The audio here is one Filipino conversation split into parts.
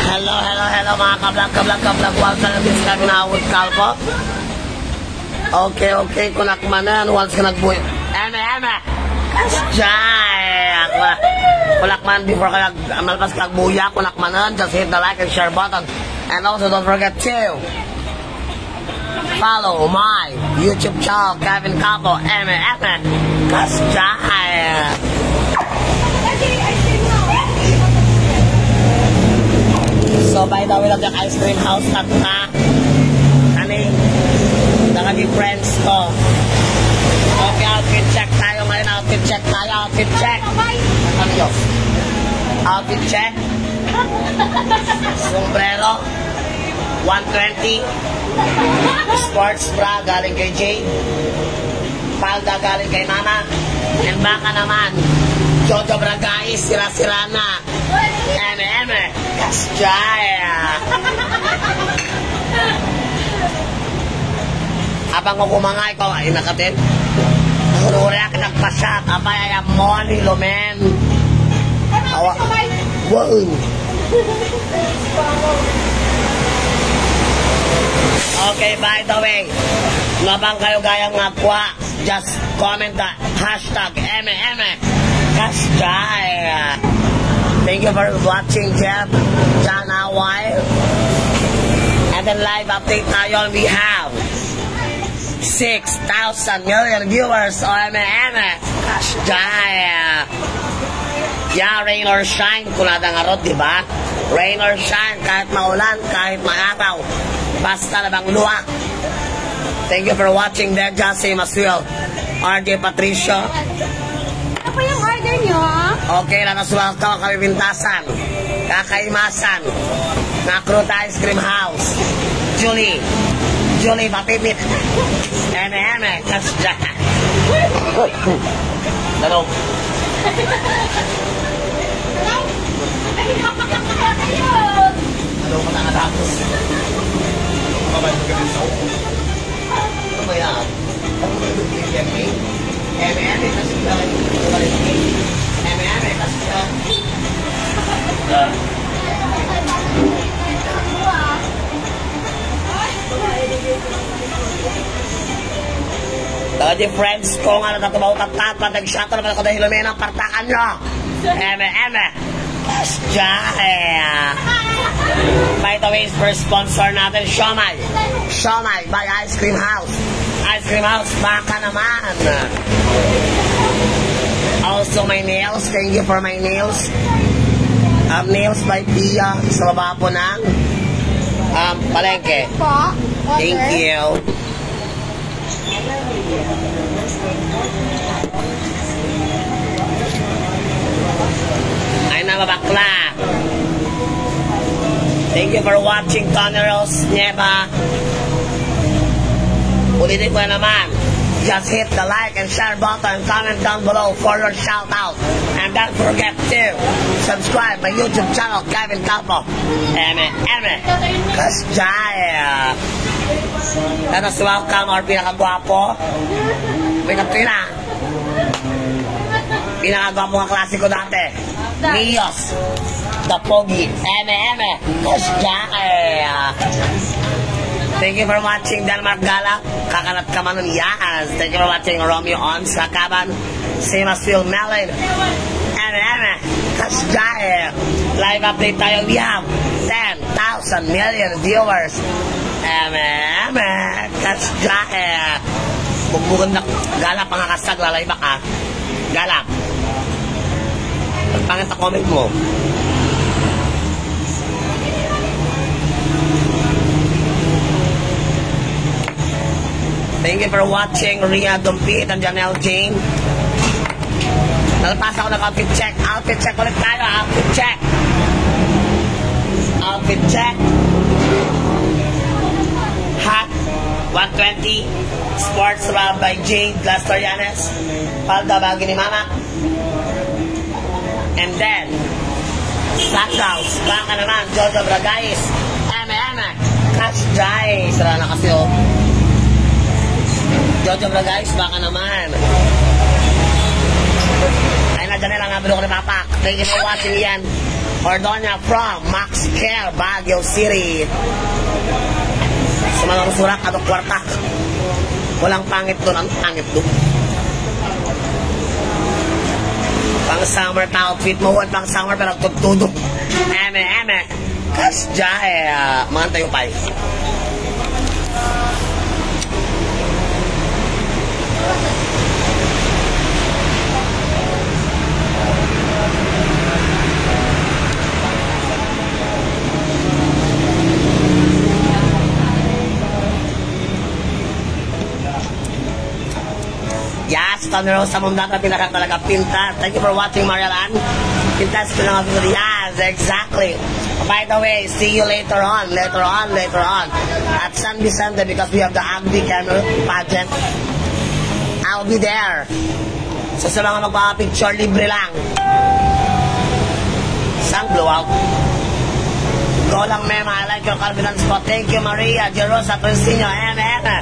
Hello mga kablog. Welcome to this Kaginawad Kalpo. Okay, kunak manan. Once ka nagbuhay. Eme. Kasjay. Kunak man before ka malpas ka nagbuya. Kunak manan. Just hit the like and share button. And also don't forget to follow my YouTube channel, Kevin Kalpo. Eme. Kasjay. So by the way, yung ice cream house na kani naging friends ko. Okay, outfit check tayo ngayon. Outfit check. Outfit check. Sombrero 120. Sports bra galing kay Jade. Palda galing kay Mama. And baka naman Jojo Bragais, sira-sira na. Eme. Kasjaya. Abang ko kumangay ko, ay nakatin. Nahururi akin nagpasyat. Abay ay amoni, lumen. Awa. Wow. Okay, by the way, labang kayo gayang ngakwa, just comment the hashtag Eme. Kasjaya. Thank you for watching, Jeff, John Hawaii. And then live update tayo, we have 6,000 million viewers on Eme. Kasjaya. Yeah, rain or shine, kunada nga rod, diba? Rain or shine, kahit maulan, kahit maaraw, basta labang luwak. Thank you for watching, Deja, same as well. RJ Patricio. Ano po yung order nyo? Okay, nakasuwag ka kami pintasan, kakaimasan, Nakrut Ice Cream House, Julie, Papipit, Eme, Kasjaya. Dalaw. Dalaw ko na natapos. Ano ba yan? Ano ba yung Eme, Kasjaya. Eme, Kasjaya. Tadi friends ko nga natatabaw tatapa, nag-shuttle naman ako dahil lumin ang partakan nyo. Eme, Kasjaya. By the way, first sponsor natin, Siomai by Ice Cream House. Ice Cream House, baka naman. Also my nails, thank you for my nails. Nails by Pia, sa baba po ng palengke. Thank you. Ay na babakla. Thank you for watching, Tony Rose Nieva. Ulitin ko naman. Just hit the like and share button and comment down below for your shout out. And don't forget to subscribe my YouTube channel, Kevin Kalpo. Eme, Kasjaya. Let us welcome our pinakagwapo. Pinakagwapo nga klasiko dati. Mios, the Pogi. Eme, Kasjaya. Thank you for watching Denmark Gala. Kakanat ka man nun, yes. Thank you for watching Romeo on Sakaban. Same as Phil Mellon. Eme, Kasjaya. Live update tayo. We have 10,000 million viewers. Eme, Kasjaya. Bugbugan na Gala, pangakasag, lalay baka. Gala. Pagpangit na comment mo. Thank you for watching Ria Dumpit and Janelle Jane. Nalpas ako ng outfit check. Outfit check ulit tayo. Outfit check. Hat 120. Sports bra by Jade Glastorianes. Palda bagi ni Mama. And then sandals. Baka naman Jojo Bragais. Eme, Kasjaya. Sara na kasi Jojo Bragais, baka naman. Ay na dyan lang nabilo ko ni Papa. Thank you for watching yan. Ordonia from Max Care, Baguio City. Sa mga surak, ano kwarta. Walang pangit doon, ang pangit doon. Pang summer na outfit mo, pang summer pero tutudong. Eme. Kasya mga tayo pa. Yes, Tony Rose sa munda na pinaka talaga pinta. Thank you for watching, Marialan. Pintas ko lang ako. Yes, exactly. By the way, see you later on. At San Vicente because we have the Agdi Camel pageant. I'll be there. So sa mga magpapapicture, libre lang. Sang blowout. Go lang, ma'am. I like your confidence spot. Thank you, Maria, Jerosa, Priscino, Emma.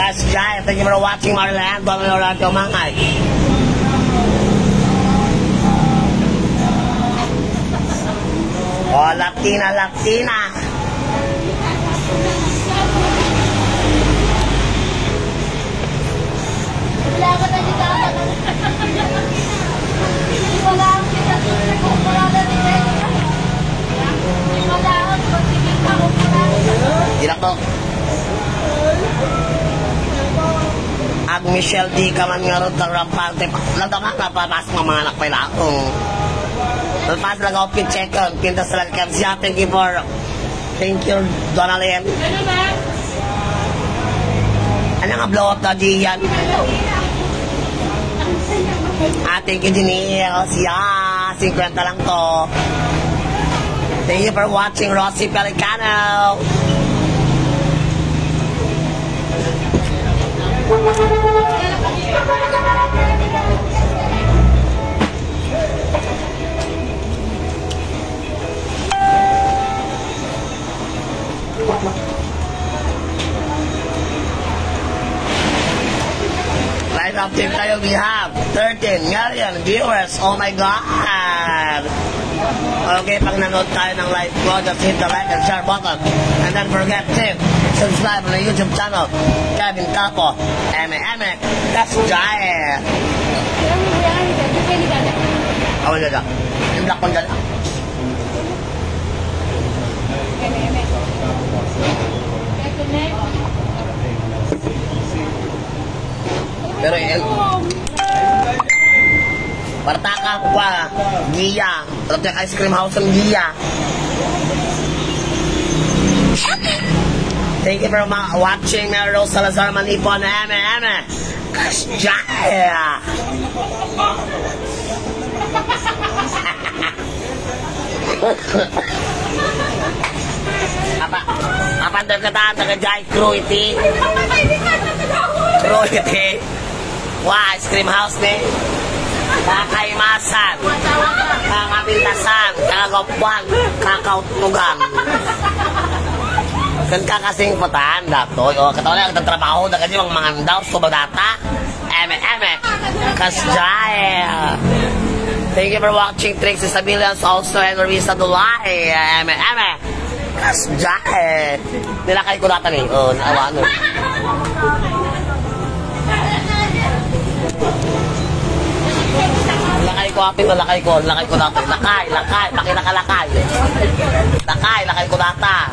That's Jai. Thank you for watching, Marilan. Bang orang yung mangay. Oh, Latina. Wala ka na dito. Wala akong kinasulit ko. Wala na dito. Wala akong pagsigil ka ko. Tidak po. Ag Michelle D. ka man nga ron rampante. Nagdamak na papasok ng mga anak pa ila akong. Nagpas lang ako pincheckon. Pintas lang kam siya. Thank you, Donalyn. Ano nga blow up na diyan? Thank you, Janelle. Siya, 50 lang to. Thank you for watching, Rossi Pelicano. Right up till tayo, we have 13 million viewers. Oh my God! Okay, pag nanood tayo ng live ko, just hit the like and share button. And then forget to subscribe on the YouTube channel, Kevin Capo, Eme, that's Jai. Oh, wala. Yung black one dyan. Pero yun, Partaka pa, Gia. Project Ice Cream House ng Gia. Thank you for watching, Mary Rose Salazar Manipon, Eme. Kasya. Apa deketan terkejai kru iti. Wah, Ice Cream House nih. Kakaimasan, kakapintasan, kakagopuan, kakautugan. Kan kakasing petan dato. Oh, katawa ang trabaho da kanyo ang mangandaw so data. Eme, kasjay. Thank you for watching Trixie Sabilans also and Marisa Dulay. Eme, kasjay. Nilakay ko data ni. Oh, nawano. Lakay ko data. Lakay, pakinaka-lakay. Lakay ko data.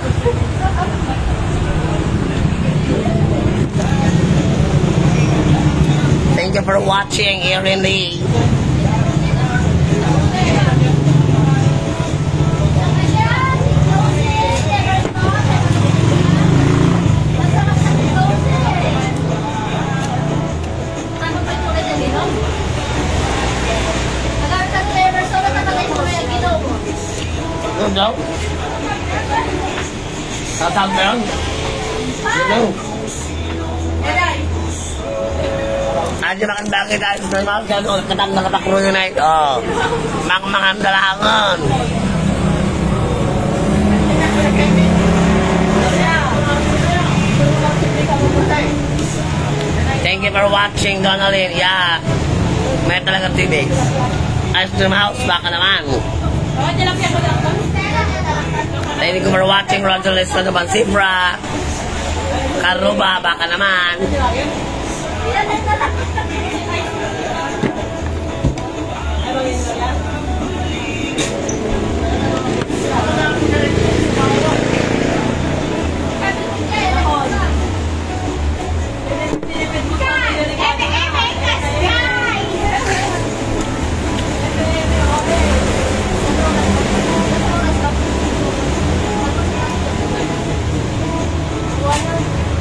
Thank you for watching, Erin Lee. Đâu? Sao thằng bé không? Đâu? Aja makan bagay tayo sa mga gano'n, katang nakatakro yun ay, mga dalangan. Thank you for watching, Donalyn. Yeah, may talagang TV. Ice Cream House, baka naman. Thank you for watching Roger Lester naman Sifra. Karuba, baka naman.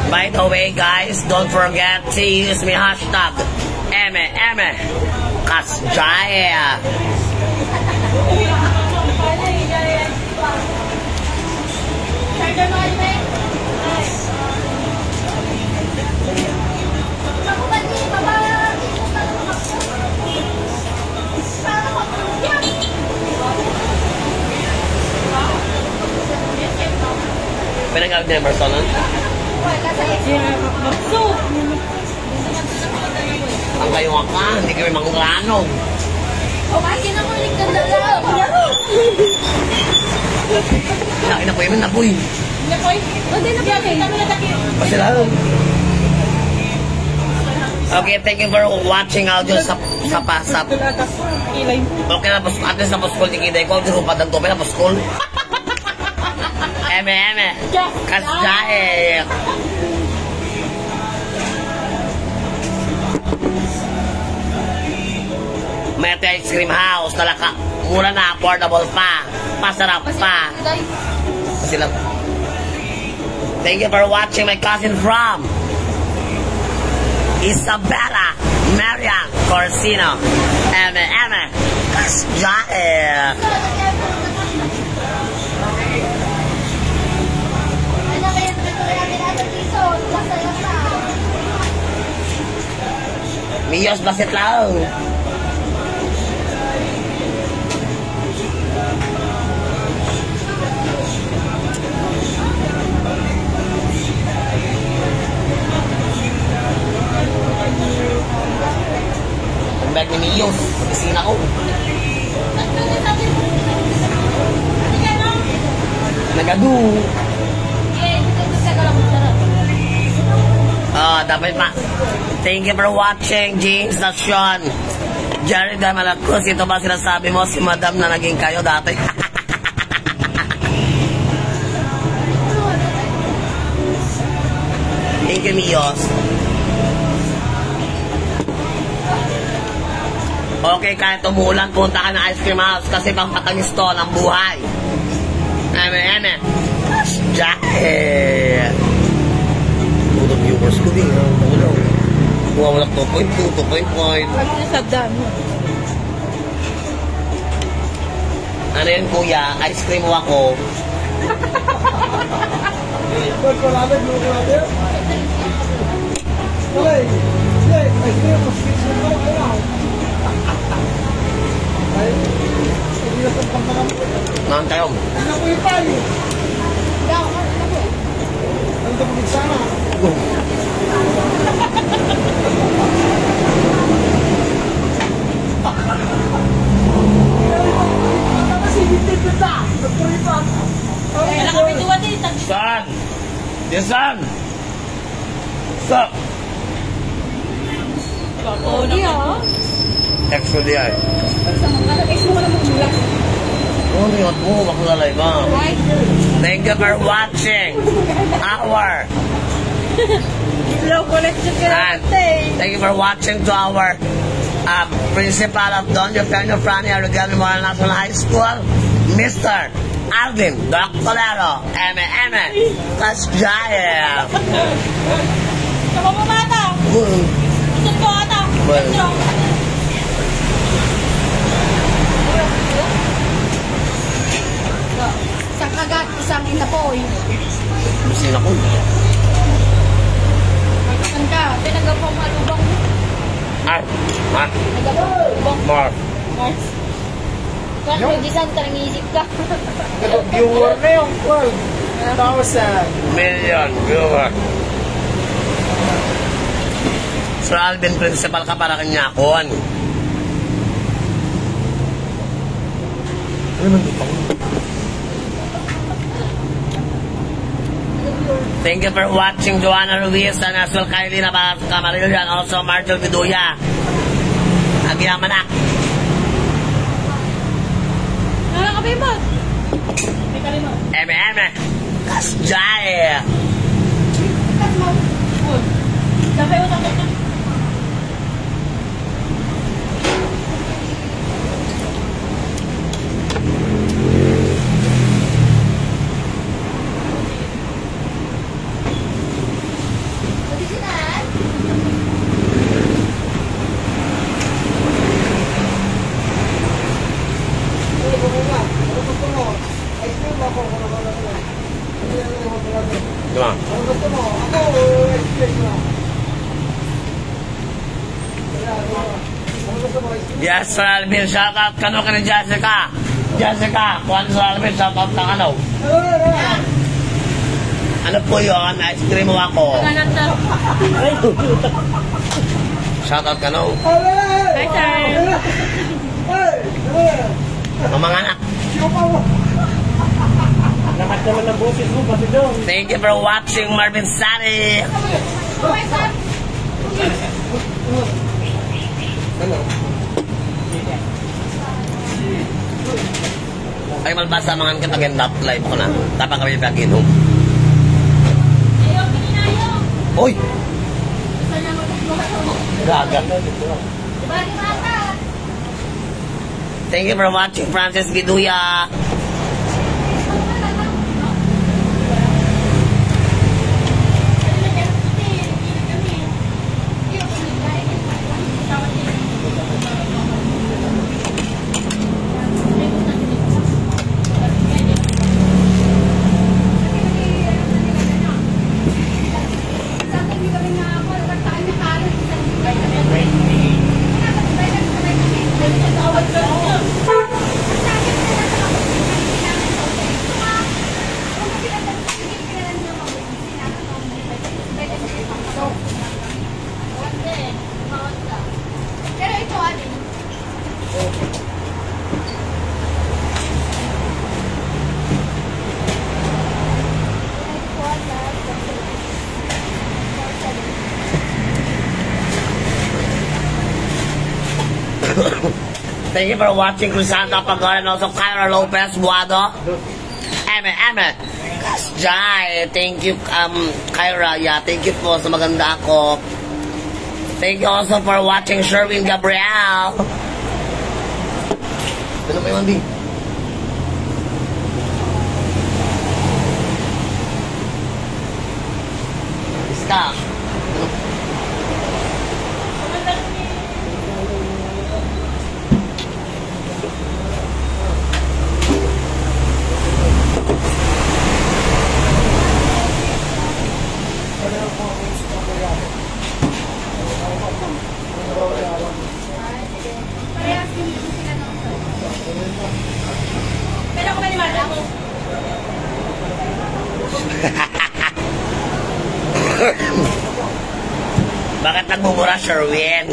By the way, guys, don't forget to use my hashtag Kasjaya. Pinagawag din ang personal? Ang kayo ka, hindi kami mangrano. Okay, kinakulik ka na lang. Laki na po yun, napoy. Pasilahan. Okay, thank you for watching audio sa pasap. Okay na po, at least na po school ni Kiday ko. Hindi ko pa dagto, na po school. Eme. Kasjaya. Mete Ice Cream House, talaka. Mura na, affordable pa. Masarap pa. Sila. Thank you for watching my cousin from Isabella Marian Corsino. Eme. Kasjaya. Miyos basit lang. Ang bag ni Miyos, mag-isina ko. Nagadu. Dapat pa. Thank you for watching, James Nation. Jerry Damalacruz, ito ba sinasabi mo si Madam na naging kayo dati? Thank you, Miyos. Okay, kahit umulan, punta ka ng ice cream house kasi pang patanis to ng buhay. Eme. Kasjaya. Todo viewers ko din. Wala 2.2, 2.1. Ano yun, kuya? Ice cream mo ako. Nahan tayo. Son! Dear son! Stop! Actually, ay. Oh, yun mo, makulalay ba? Thank you for watching our thank you for watching to our principal of Don Eugenio Frani Arreguin Memorial National High School, Mr. Alvin Doctorero, Eme, Kasjaya. Kamu mo mata? Gusto ko ata. Isang kagat, isang inapoy. Musin ako. Saan ka? Pinagapang malubang mo. Mark. Nagapang Mark. Mars. Kung mag-isang tarangisip ka. Viewer na yung 12,000 million viewer. Sir Alvin, principal ka para kanya akon. Thank you for watching, Joanna Ruiz and as well Kylie Camarilla and also Martel Viduya. Agyaman na. Nakakabimot. May kalimot. Eme. Kasjay. Dapat utang ko. Diba? Yes, Sir Alvin, shoutout ka no ka ni Jessica. Jessica, kuhan Sir Alvin, shoutout ka ano? Ano po yun? Ice cream mo ako. Shoutout ka no? Hi, sir. Mga anak. Lahat naman ng boses mo, pati doon. Thank you for watching, Marvin Sari. Ay, malbasa mga katagandap live ko na. Tapang kami pag-inom. Uy! Gaga. Thank you for watching, Francis Giduya. Thank you for watching, Crisanta Pagoda and also Kyra Lopez Buado. Eme. Kasjay. Thank you, Kyra. Yeah, thank you po sa maganda ako. Thank you also for watching, Sherwin Gabriel. Ano pa yung Andy? Stop. Pero ako ba ni Marta? Bakit nagmumura, Sherwin?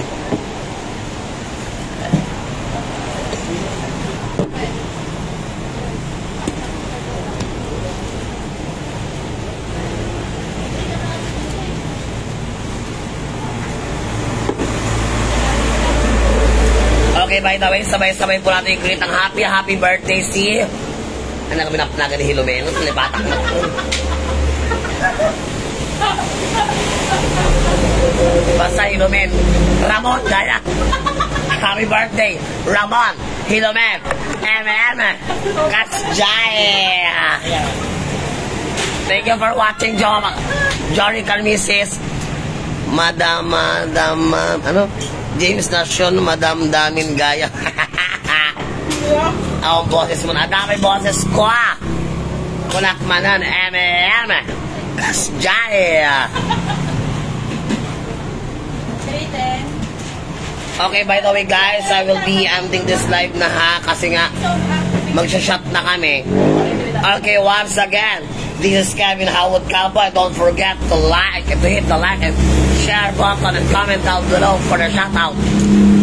Okay, by the way, sabay-sabay po natin i-greet ang happy birthday si... Ano kami napanagan ni Hilomeno? Nalipatak na ito. Basta Hilomen. Ramon, gaya. Happy birthday, Ramon, Hilomen, Eme, Kasjay. Thank you for watching, Jory Carmisis, Madam, ano? James Nacion, Madam Damin Gaya. Ang boses mo na. Dami boses ko, Kunakmanan, Eme, Kasjay. Okay, by the way, guys, I will be ending this live na kasi nga magsha-shot na kami. Okay, once again, this is Kevin Howard Cowboy. Don't forget to hit the like and share button and comment down below for the shout out.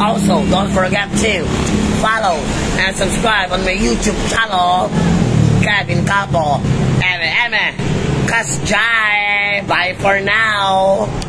Also, don't forget to follow and subscribe on my YouTube channel, Kevin Capo. Eme, Kasjay. Bye for now.